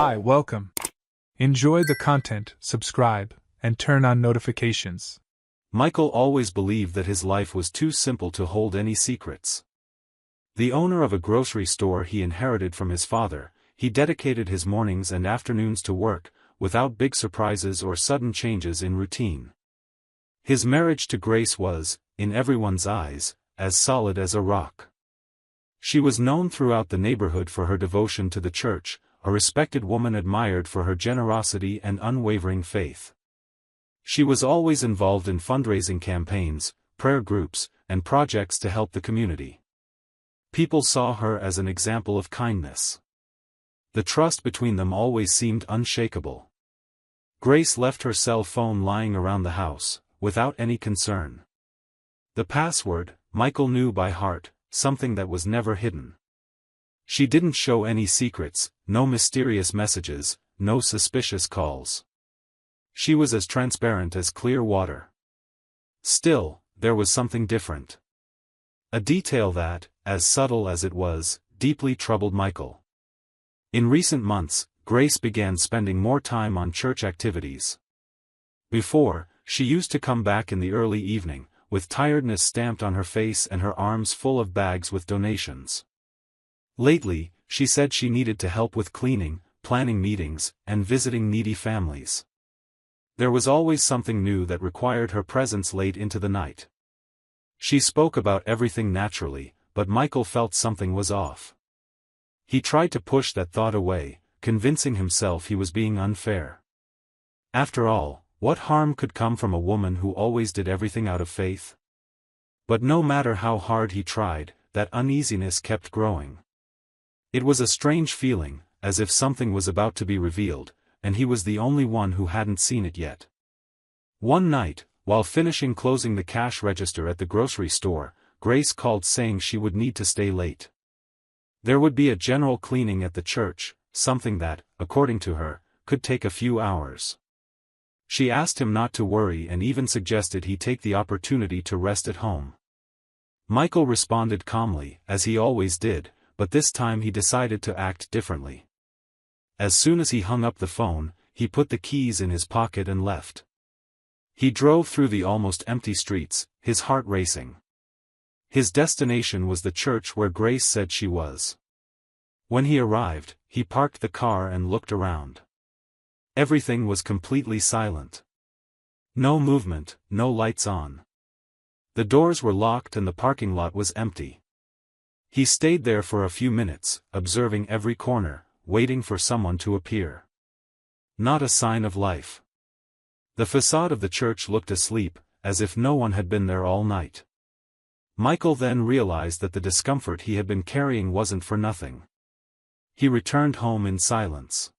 Hi, welcome. Enjoy the content, subscribe, and turn on notifications. Michael always believed that his life was too simple to hold any secrets. The owner of a grocery store he inherited from his father, he dedicated his mornings and afternoons to work, without big surprises or sudden changes in routine. His marriage to Grace was, in everyone's eyes, as solid as a rock. She was known throughout the neighborhood for her devotion to the church, a respected woman admired for her generosity and unwavering faith. She was always involved in fundraising campaigns, prayer groups, and projects to help the community. People saw her as an example of kindness. The trust between them always seemed unshakable. Grace left her cell phone lying around the house, without any concern. The password, Michael knew by heart, something that was never hidden. She didn't show any secrets, no mysterious messages, no suspicious calls. She was as transparent as clear water. Still, there was something different. A detail that, as subtle as it was, deeply troubled Michael. In recent months, Grace began spending more time on church activities. Before, she used to come back in the early evening, with tiredness stamped on her face and her arms full of bags with donations. Lately, she said she needed to help with cleaning, planning meetings, and visiting needy families. There was always something new that required her presence late into the night. She spoke about everything naturally, but Michael felt something was off. He tried to push that thought away, convincing himself he was being unfair. After all, what harm could come from a woman who always did everything out of faith? But no matter how hard he tried, that uneasiness kept growing. It was a strange feeling, as if something was about to be revealed, and he was the only one who hadn't seen it yet. One night, while finishing closing the cash register at the grocery store, Grace called saying she would need to stay late. There would be a general cleaning at the church, something that, according to her, could take a few hours. She asked him not to worry and even suggested he take the opportunity to rest at home. Michael responded calmly, as he always did, but this time he decided to act differently. As soon as he hung up the phone, he put the keys in his pocket and left. He drove through the almost empty streets, his heart racing. His destination was the church where Grace said she was. When he arrived, he parked the car and looked around. Everything was completely silent. No movement, no lights on. The doors were locked and the parking lot was empty. He stayed there for a few minutes, observing every corner, waiting for someone to appear. Not a sign of life. The facade of the church looked asleep, as if no one had been there all night. Michael then realized that the discomfort he had been carrying wasn't for nothing. He returned home in silence.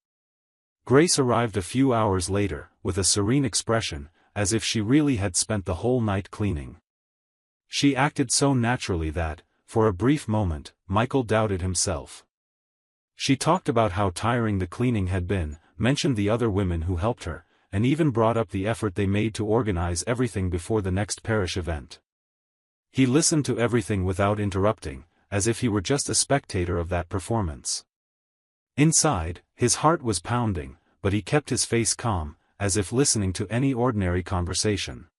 Grace arrived a few hours later, with a serene expression, as if she really had spent the whole night cleaning. She acted so naturally that, for a brief moment, Michael doubted himself. She talked about how tiring the cleaning had been, mentioned the other women who helped her, and even brought up the effort they made to organize everything before the next parish event. He listened to everything without interrupting, as if he were just a spectator of that performance. Inside, his heart was pounding, but he kept his face calm, as if listening to any ordinary conversation.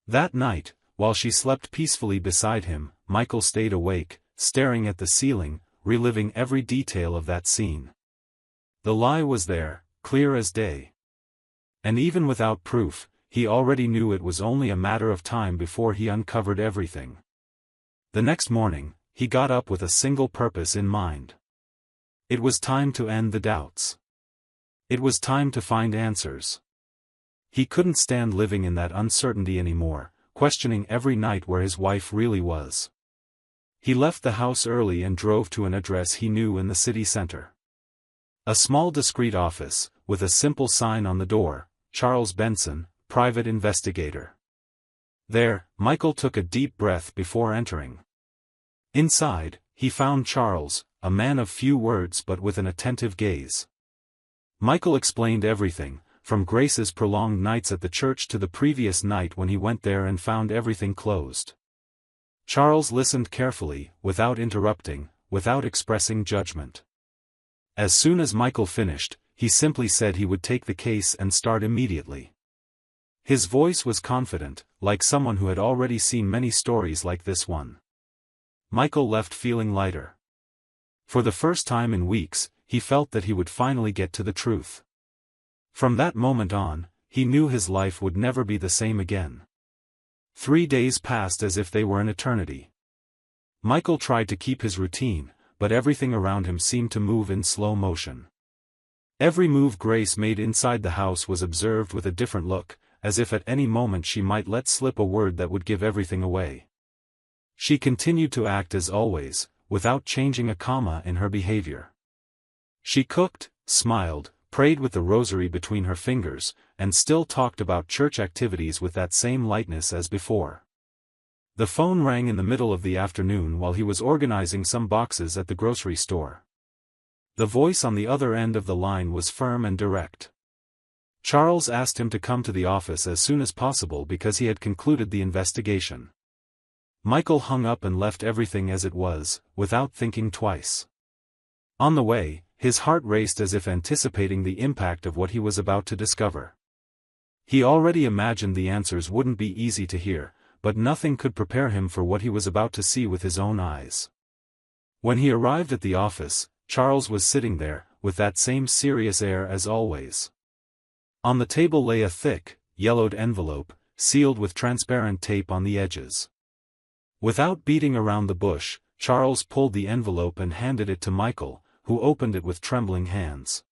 That night, while she slept peacefully beside him, Michael stayed awake, staring at the ceiling, reliving every detail of that scene. The lie was there, clear as day. And even without proof, he already knew it was only a matter of time before he uncovered everything. The next morning, he got up with a single purpose in mind. It was time to end the doubts. It was time to find answers. He couldn't stand living in that uncertainty anymore, questioning every night where his wife really was. He left the house early and drove to an address he knew in the city center. A small discreet office, with a simple sign on the door, Charles Benson, Private Investigator. There, Michael took a deep breath before entering. Inside, he found Charles, a man of few words but with an attentive gaze. Michael explained everything, from Grace's prolonged nights at the church to the previous night when he went there and found everything closed. Charles listened carefully, without interrupting, without expressing judgment. As soon as Michael finished, he simply said he would take the case and start immediately. His voice was confident, like someone who had already seen many stories like this one. Michael left feeling lighter. For the first time in weeks, he felt that he would finally get to the truth. From that moment on, he knew his life would never be the same again. 3 days passed as if they were an eternity. Michael tried to keep his routine, but everything around him seemed to move in slow motion. Every move Grace made inside the house was observed with a different look, as if at any moment she might let slip a word that would give everything away. She continued to act as always, without changing a comma in her behavior. She cooked, smiled, prayed with the rosary between her fingers, and still talked about church activities with that same lightness as before. The phone rang in the middle of the afternoon while he was organizing some boxes at the grocery store. The voice on the other end of the line was firm and direct. Charles asked him to come to the office as soon as possible because he had concluded the investigation. Michael hung up and left everything as it was, without thinking twice. On the way, his heart raced as if anticipating the impact of what he was about to discover. He already imagined the answers wouldn't be easy to hear, but nothing could prepare him for what he was about to see with his own eyes. When he arrived at the office, Charles was sitting there, with that same serious air as always. On the table lay a thick, yellowed envelope, sealed with transparent tape on the edges. Without beating around the bush, Charles pulled the envelope and handed it to Michael, who opened it with trembling hands.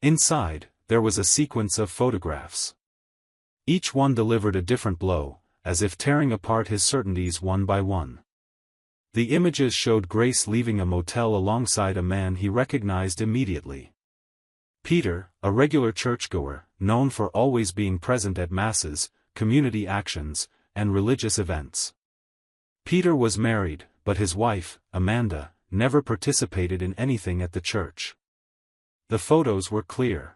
Inside, there was a sequence of photographs. Each one delivered a different blow, as if tearing apart his certainties one by one. The images showed Grace leaving a motel alongside a man he recognized immediately. Peter, a regular churchgoer, known for always being present at masses, community actions, and religious events. Peter was married, but his wife, Amanda, never participated in anything at the church. The photos were clear.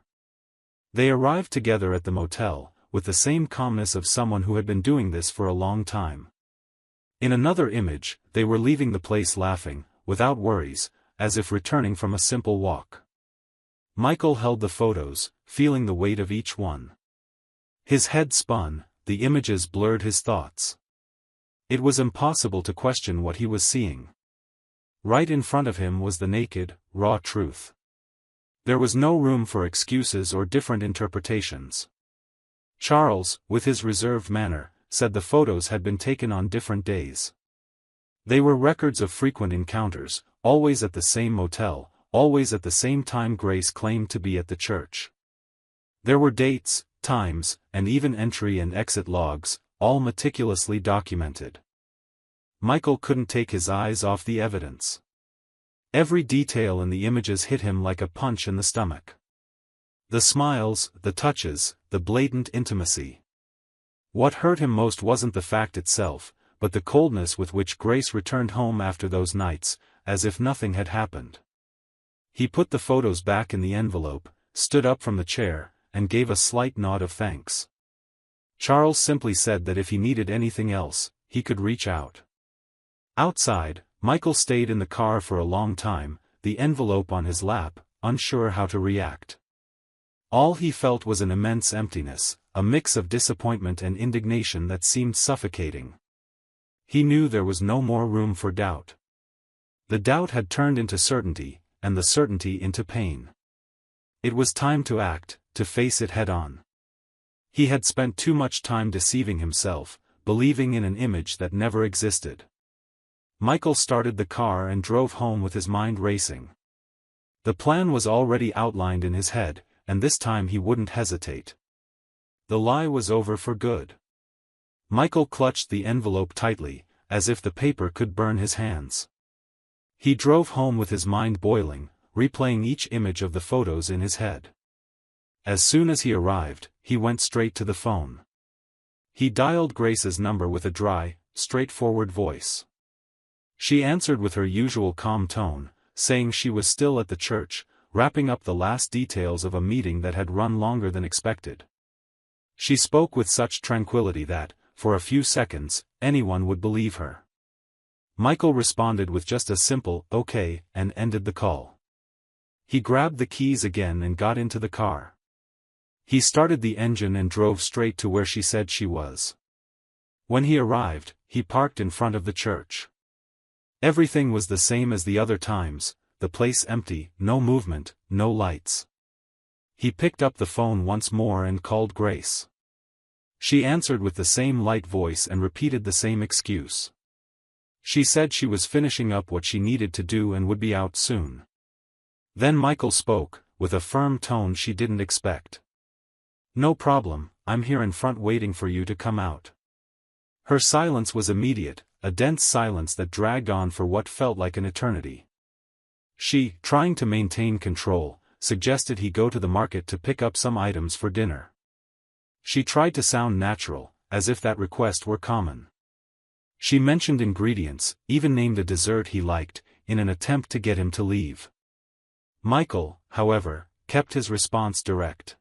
They arrived together at the motel, with the same calmness of someone who had been doing this for a long time. In another image, they were leaving the place laughing, without worries, as if returning from a simple walk. Michael held the photos, feeling the weight of each one. His head spun, the images blurred his thoughts. It was impossible to question what he was seeing. Right in front of him was the naked, raw truth. There was no room for excuses or different interpretations. Charles, with his reserved manner, said the photos had been taken on different days. They were records of frequent encounters, always at the same motel, always at the same time Grace claimed to be at the church. There were dates, times, and even entry and exit logs, all meticulously documented. Michael couldn't take his eyes off the evidence. Every detail in the images hit him like a punch in the stomach. The smiles, the touches, the blatant intimacy. What hurt him most wasn't the fact itself, but the coldness with which Grace returned home after those nights, as if nothing had happened. He put the photos back in the envelope, stood up from the chair, and gave a slight nod of thanks. Charles simply said that if he needed anything else, he could reach out. Outside, Michael stayed in the car for a long time, the envelope on his lap, unsure how to react. All he felt was an immense emptiness, a mix of disappointment and indignation that seemed suffocating. He knew there was no more room for doubt. The doubt had turned into certainty, and the certainty into pain. It was time to act, to face it head-on. He had spent too much time deceiving himself, believing in an image that never existed. Michael started the car and drove home with his mind racing. The plan was already outlined in his head, and this time he wouldn't hesitate. The lie was over for good. Michael clutched the envelope tightly, as if the paper could burn his hands. He drove home with his mind boiling, replaying each image of the photos in his head. As soon as he arrived, he went straight to the phone. He dialed Grace's number with a dry, straightforward voice. She answered with her usual calm tone, saying she was still at the church, wrapping up the last details of a meeting that had run longer than expected. She spoke with such tranquility that, for a few seconds, anyone would believe her. Michael responded with just a simple, "okay," and ended the call. He grabbed the keys again and got into the car. He started the engine and drove straight to where she said she was. When he arrived, he parked in front of the church. Everything was the same as the other times, the place empty, no movement, no lights. He picked up the phone once more and called Grace. She answered with the same light voice and repeated the same excuse. She said she was finishing up what she needed to do and would be out soon. Then Michael spoke, with a firm tone she didn't expect. "No problem, I'm here in front waiting for you to come out." Her silence was immediate, a dense silence that dragged on for what felt like an eternity. She, trying to maintain control, suggested he go to the market to pick up some items for dinner. She tried to sound natural, as if that request were common. She mentioned ingredients, even named a dessert he liked, in an attempt to get him to leave. Michael, however, kept his response direct.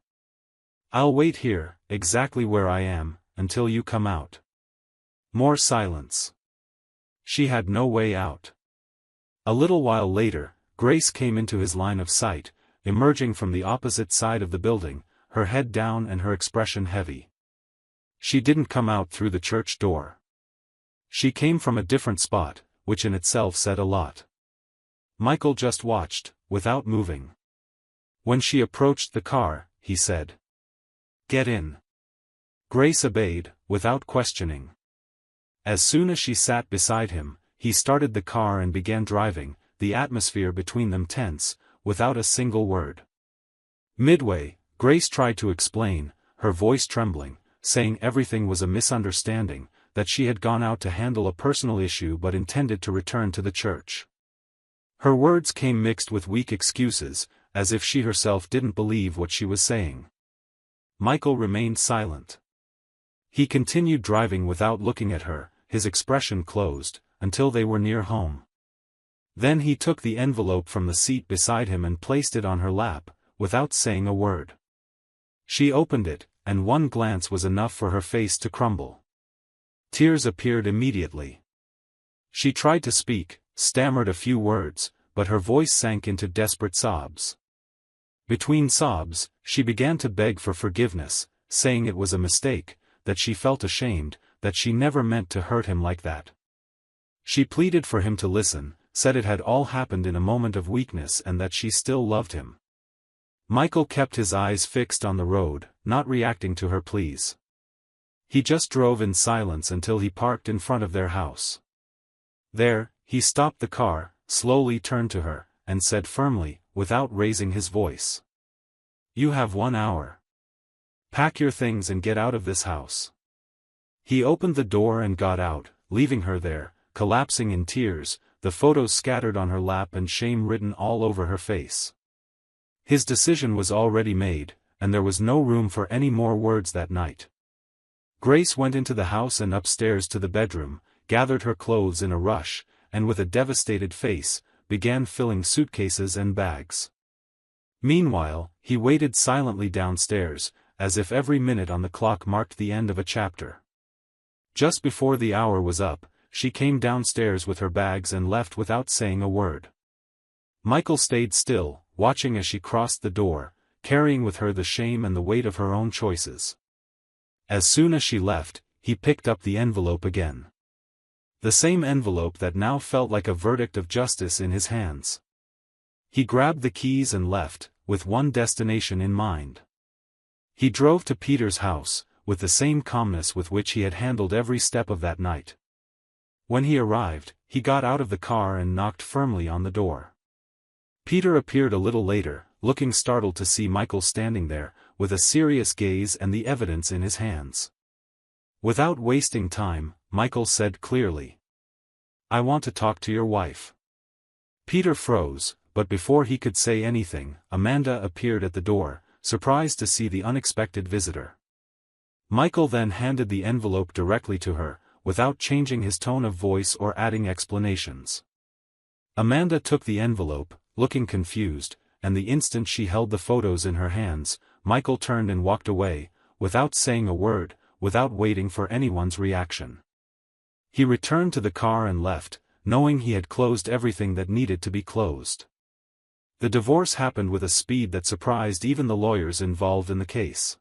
"I'll wait here, exactly where I am, until you come out." More silence. She had no way out. A little while later, Grace came into his line of sight, emerging from the opposite side of the building, her head down and her expression heavy. She didn't come out through the church door. She came from a different spot, which in itself said a lot. Michael just watched, without moving. When she approached the car, he said, "Get in." Grace obeyed, without questioning. As soon as she sat beside him, he started the car and began driving, the atmosphere between them tense, without a single word. Midway, Grace tried to explain, her voice trembling, saying everything was a misunderstanding, that she had gone out to handle a personal issue but intended to return to the church. Her words came mixed with weak excuses, as if she herself didn't believe what she was saying. Michael remained silent. He continued driving without looking at her, his expression closed, until they were near home. Then he took the envelope from the seat beside him and placed it on her lap, without saying a word. She opened it, and one glance was enough for her face to crumble. Tears appeared immediately. She tried to speak, stammered a few words, but her voice sank into desperate sobs. Between sobs, she began to beg for forgiveness, saying it was a mistake, that she felt ashamed, that she never meant to hurt him like that. She pleaded for him to listen, said it had all happened in a moment of weakness and that she still loved him. Michael kept his eyes fixed on the road, not reacting to her pleas. He just drove in silence until he parked in front of their house. There, he stopped the car, slowly turned to her, and said firmly, without raising his voice, "You have 1 hour. Pack your things and get out of this house." He opened the door and got out, leaving her there, collapsing in tears, the photos scattered on her lap and shame written all over her face. His decision was already made, and there was no room for any more words that night. Grace went into the house and upstairs to the bedroom, gathered her clothes in a rush, and with a devastated face, began filling suitcases and bags. Meanwhile, he waited silently downstairs, as if every minute on the clock marked the end of a chapter. Just before the hour was up, she came downstairs with her bags and left without saying a word. Michael stayed still, watching as she crossed the door, carrying with her the shame and the weight of her own choices. As soon as she left, he picked up the envelope again. The same envelope that now felt like a verdict of justice in his hands. He grabbed the keys and left, with one destination in mind. He drove to Peter's house, with the same calmness with which he had handled every step of that night. When he arrived, he got out of the car and knocked firmly on the door. Peter appeared a little later, looking startled to see Michael standing there, with a serious gaze and the evidence in his hands. Without wasting time, Michael said clearly, "I want to talk to your wife." Peter froze, but before he could say anything, Amanda appeared at the door, surprised to see the unexpected visitor. Michael then handed the envelope directly to her, without changing his tone of voice or adding explanations. Amanda took the envelope, looking confused, and the instant she held the photos in her hands, Michael turned and walked away, without saying a word, without waiting for anyone's reaction. He returned to the car and left, knowing he had closed everything that needed to be closed. The divorce happened with a speed that surprised even the lawyers involved in the case.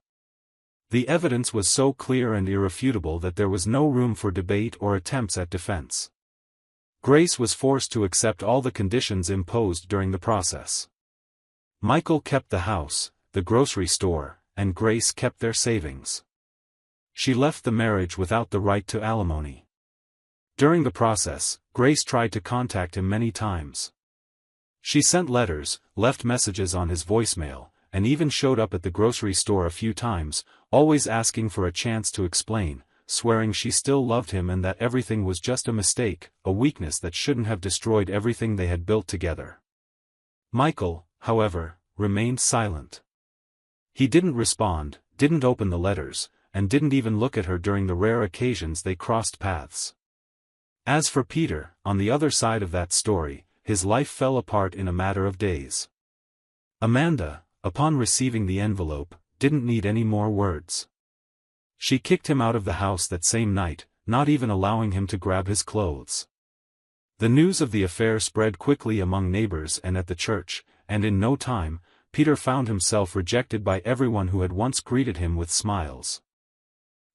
The evidence was so clear and irrefutable that there was no room for debate or attempts at defense. Grace was forced to accept all the conditions imposed during the process. Michael kept the house, the grocery store, and Grace kept their savings. She left the marriage without the right to alimony. During the process, Grace tried to contact him many times. She sent letters, left messages on his voicemail, and even showed up at the grocery store a few times, always asking for a chance to explain, swearing she still loved him and that everything was just a mistake, a weakness that shouldn't have destroyed everything they had built together. Michael, however, remained silent. He didn't respond, didn't open the letters, and didn't even look at her during the rare occasions they crossed paths. As for Peter, on the other side of that story, his life fell apart in a matter of days. Amanda, upon receiving the envelope, didn't need any more words. She kicked him out of the house that same night, not even allowing him to grab his clothes. The news of the affair spread quickly among neighbors and at the church, and in no time, Peter found himself rejected by everyone who had once greeted him with smiles.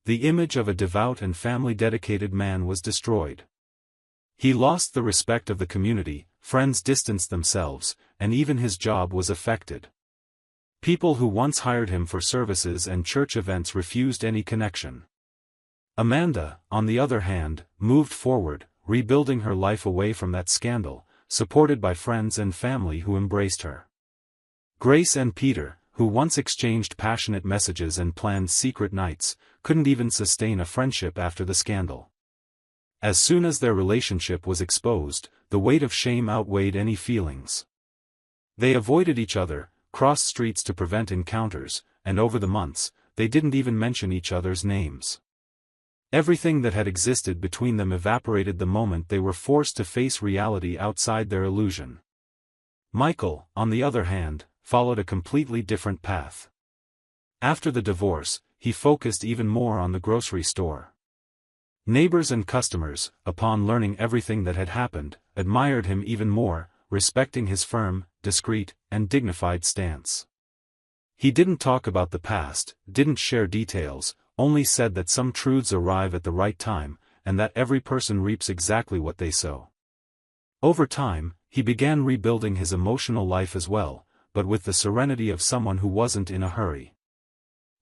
The image of a devout and family-dedicated man was destroyed. He lost the respect of the community, friends distanced themselves, and even his job was affected. People who once hired him for services and church events refused any connection. Amanda, on the other hand, moved forward, rebuilding her life away from that scandal, supported by friends and family who embraced her. Grace and Peter, who once exchanged passionate messages and planned secret nights, couldn't even sustain a friendship after the scandal. As soon as their relationship was exposed, the weight of shame outweighed any feelings. They avoided each other, crossed streets to prevent encounters, and over the months, they didn't even mention each other's names. Everything that had existed between them evaporated the moment they were forced to face reality outside their illusion. Michael, on the other hand, followed a completely different path. After the divorce, he focused even more on the grocery store. Neighbors and customers, upon learning everything that had happened, admired him even more, respecting his firm, discreet, and dignified stance. He didn't talk about the past, didn't share details, only said that some truths arrive at the right time, and that every person reaps exactly what they sow. Over time, he began rebuilding his emotional life as well, but with the serenity of someone who wasn't in a hurry.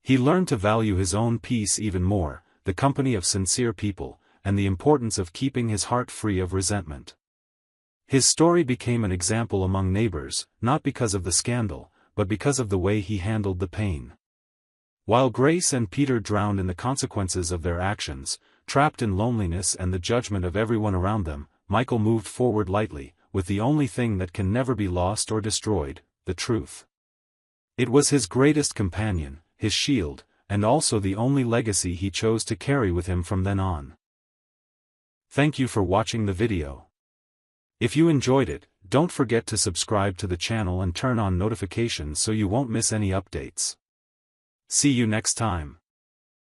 He learned to value his own peace even more, the company of sincere people, and the importance of keeping his heart free of resentment. His story became an example among neighbors, not because of the scandal, but because of the way he handled the pain. While Grace and Peter drowned in the consequences of their actions, trapped in loneliness and the judgment of everyone around them, Michael moved forward lightly, with the only thing that can never be lost or destroyed, the truth. It was his greatest companion, his shield, and also the only legacy he chose to carry with him from then on. Thank you for watching the video. If you enjoyed it, don't forget to subscribe to the channel and turn on notifications so you won't miss any updates. See you next time.